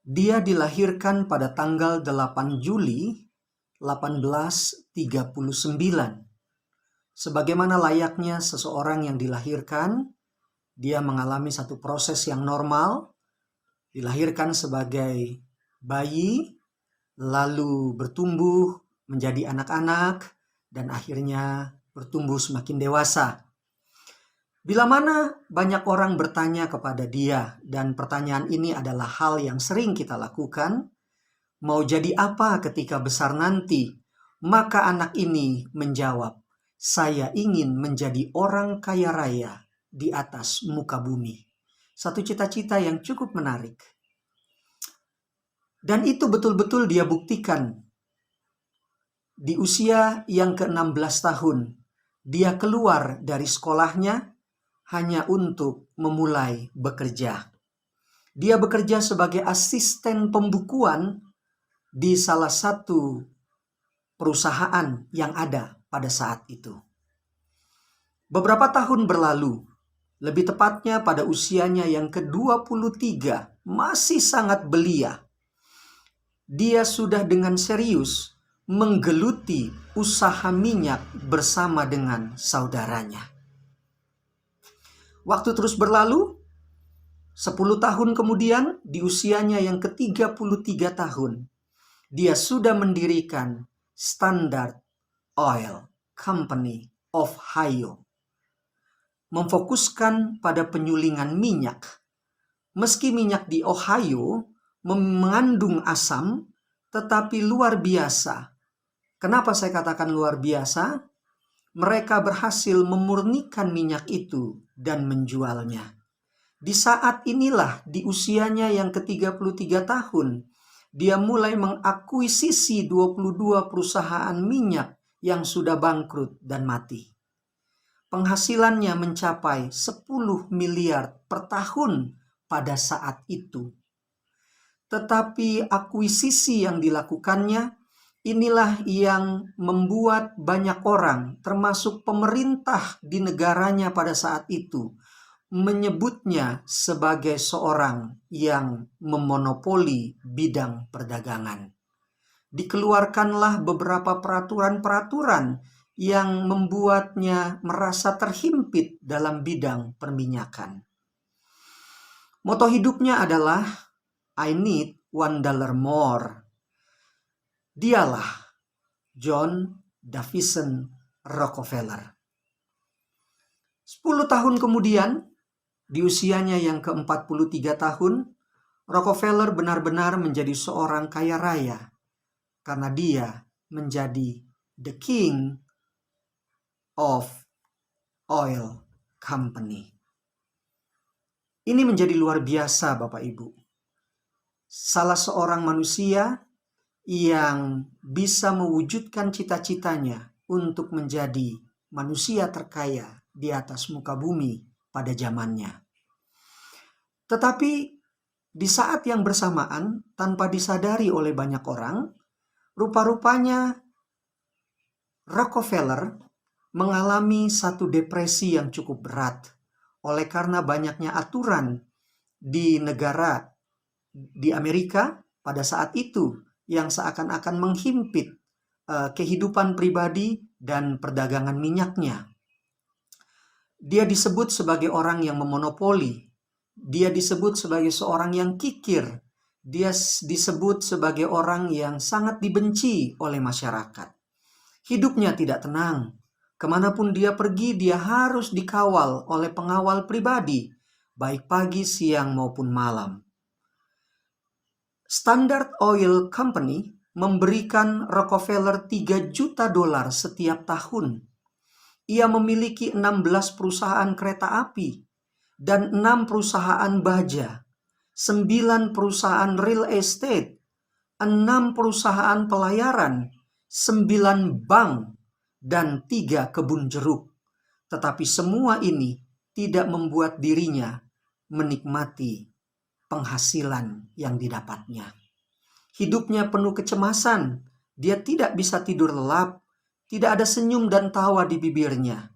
Dia dilahirkan pada tanggal 8 Juli 1839. Sebagaimana layaknya seseorang yang dilahirkan, dia mengalami satu proses yang normal, dilahirkan sebagai bayi, lalu bertumbuh menjadi anak-anak, dan akhirnya bertumbuh semakin dewasa. Bila mana banyak orang bertanya kepada dia, dan pertanyaan ini adalah hal yang sering kita lakukan, mau jadi apa ketika besar nanti? Maka anak ini menjawab, saya ingin menjadi orang kaya raya di atas muka bumi. Satu cita-cita yang cukup menarik. Dan itu betul-betul dia buktikan. Di usia yang ke-16 tahun, dia keluar dari sekolahnya hanya untuk memulai bekerja. Dia bekerja sebagai asisten pembukuan di salah satu perusahaan yang ada pada saat itu. Beberapa tahun berlalu, lebih tepatnya pada usianya yang ke-23, masih sangat belia. Dia sudah dengan serius menggeluti usaha minyak bersama dengan saudaranya. Waktu terus berlalu, 10 tahun kemudian, di usianya yang ke-33 tahun, dia sudah mendirikan Standard Oil Company of Ohio, memfokuskan pada penyulingan minyak. Meski minyak di Ohio mengandung asam, tetapi luar biasa. Kenapa saya katakan luar biasa? Mereka berhasil memurnikan minyak itu dan menjualnya. Di saat inilah, di usianya yang ke-33 tahun, dia mulai mengakuisisi 22 perusahaan minyak yang sudah bangkrut dan mati. Penghasilannya mencapai 10 miliar per tahun pada saat itu. Tetapi akuisisi yang dilakukannya, inilah yang membuat banyak orang, termasuk pemerintah di negaranya pada saat itu, menyebutnya sebagai seorang yang memonopoli bidang perdagangan. Dikeluarkanlah beberapa peraturan-peraturan yang membuatnya merasa terhimpit dalam bidang perminyakan. Moto hidupnya adalah I need $1 more. Dialah John Davison Rockefeller. 10 tahun kemudian, di usianya yang ke-43 tahun, Rockefeller benar-benar menjadi seorang kaya raya karena dia menjadi the king of oil company. Ini menjadi luar biasa, Bapak Ibu. Salah seorang manusia yang bisa mewujudkan cita-citanya untuk menjadi manusia terkaya di atas muka bumi pada zamannya. Tetapi di saat yang bersamaan, tanpa disadari oleh banyak orang, rupa-rupanya Rockefeller mengalami satu depresi yang cukup berat oleh karena banyaknya aturan di negara di Amerika pada saat itu yang seakan-akan menghimpit kehidupan pribadi dan perdagangan minyaknya. Dia disebut sebagai orang yang memonopoli. Dia disebut sebagai seorang yang kikir. Dia disebut sebagai orang yang sangat dibenci oleh masyarakat. Hidupnya tidak tenang. Kemanapun dia pergi, dia harus dikawal oleh pengawal pribadi, baik pagi, siang, maupun malam. Standard Oil Company memberikan Rockefeller $3 juta setiap tahun. Ia memiliki 16 perusahaan kereta api dan 6 perusahaan baja, 9 perusahaan real estate, 6 perusahaan pelayaran, 9 bank, dan 3 kebun jeruk. Tetapi semua ini tidak membuat dirinya menikmati penghasilan yang didapatnya. Hidupnya penuh kecemasan. Dia tidak bisa tidur lelap. Tidak ada senyum dan tawa di bibirnya.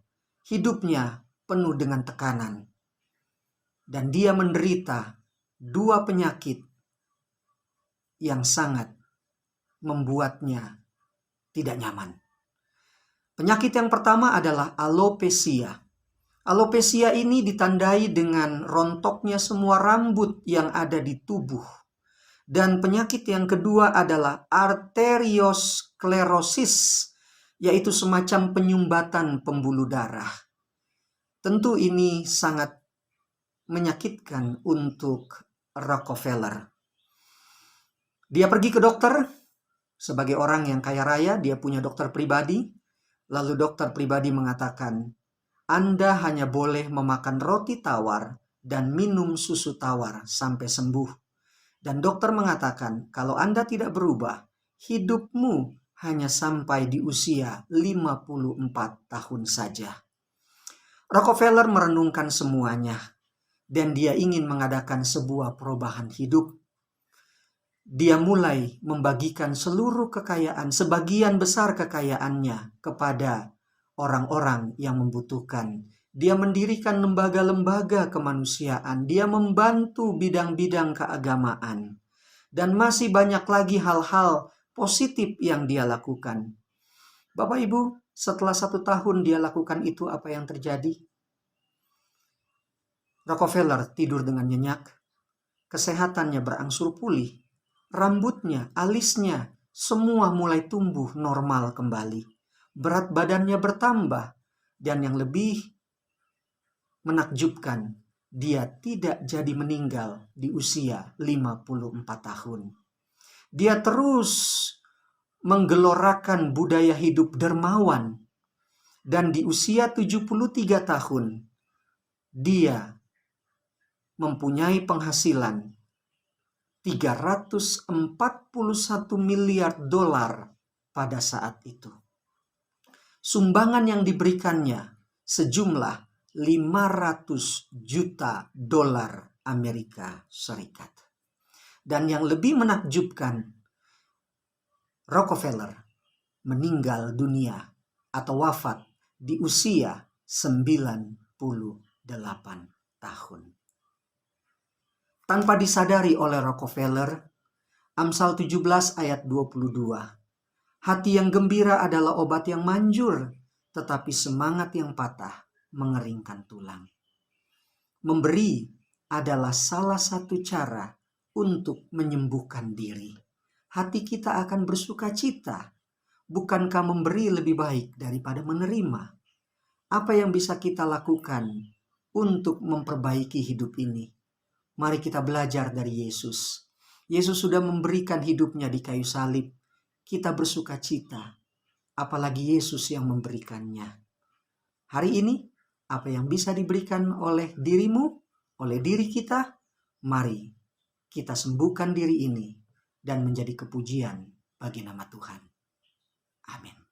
Hidupnya penuh dengan tekanan. Dan dia menderita 2 penyakit yang sangat membuatnya tidak nyaman. Penyakit yang pertama adalah alopecia. Alopecia ini ditandai dengan rontoknya semua rambut yang ada di tubuh. Dan penyakit yang kedua adalah arteriosklerosis, yaitu semacam penyumbatan pembuluh darah. Tentu ini sangat menyakitkan untuk Rockefeller. Dia pergi ke dokter, sebagai orang yang kaya raya, dia punya dokter pribadi. Lalu dokter pribadi mengatakan, Anda hanya boleh memakan roti tawar dan minum susu tawar sampai sembuh. Dan dokter mengatakan, kalau Anda tidak berubah, hidupmu hanya sampai di usia 54 tahun saja. Rockefeller merenungkan semuanya, dan dia ingin mengadakan sebuah perubahan hidup. Dia mulai membagikan seluruh kekayaan, sebagian besar kekayaannya kepada orang-orang yang membutuhkan. Dia mendirikan lembaga-lembaga kemanusiaan. Dia membantu bidang-bidang keagamaan. Dan masih banyak lagi hal-hal positif yang dia lakukan. Bapak Ibu, setelah 1 tahun dia lakukan itu, apa yang terjadi? Rockefeller tidur dengan nyenyak. Kesehatannya berangsur pulih. Rambutnya, alisnya, semua mulai tumbuh normal kembali. Berat badannya bertambah. Dan yang lebih menakjubkan, dia tidak jadi meninggal di usia 54 tahun. Dia terus menggelorakan budaya hidup dermawan. Dan di usia 73 tahun, dia mempunyai penghasilan 341 miliar dolar pada saat itu. Sumbangan yang diberikannya sejumlah 500 juta dolar Amerika Serikat. Dan yang lebih menakjubkan, Rockefeller meninggal dunia atau wafat di usia 98 tahun. Tanpa disadari oleh Rockefeller, Amsal 17 ayat 22. Hati yang gembira adalah obat yang manjur, tetapi semangat yang patah mengeringkan tulang. Memberi adalah salah satu cara untuk menyembuhkan diri. Hati kita akan bersuka cita. Bukankah memberi lebih baik daripada menerima? Apa yang bisa kita lakukan untuk memperbaiki hidup ini? Mari kita belajar dari Yesus. Yesus sudah memberikan hidupnya di kayu salib. Kita bersuka cita, apalagi Yesus yang memberikannya. Hari ini, apa yang bisa diberikan oleh dirimu, oleh diri kita, mari kita sembuhkan diri ini dan menjadi kepujian bagi nama Tuhan. Amin.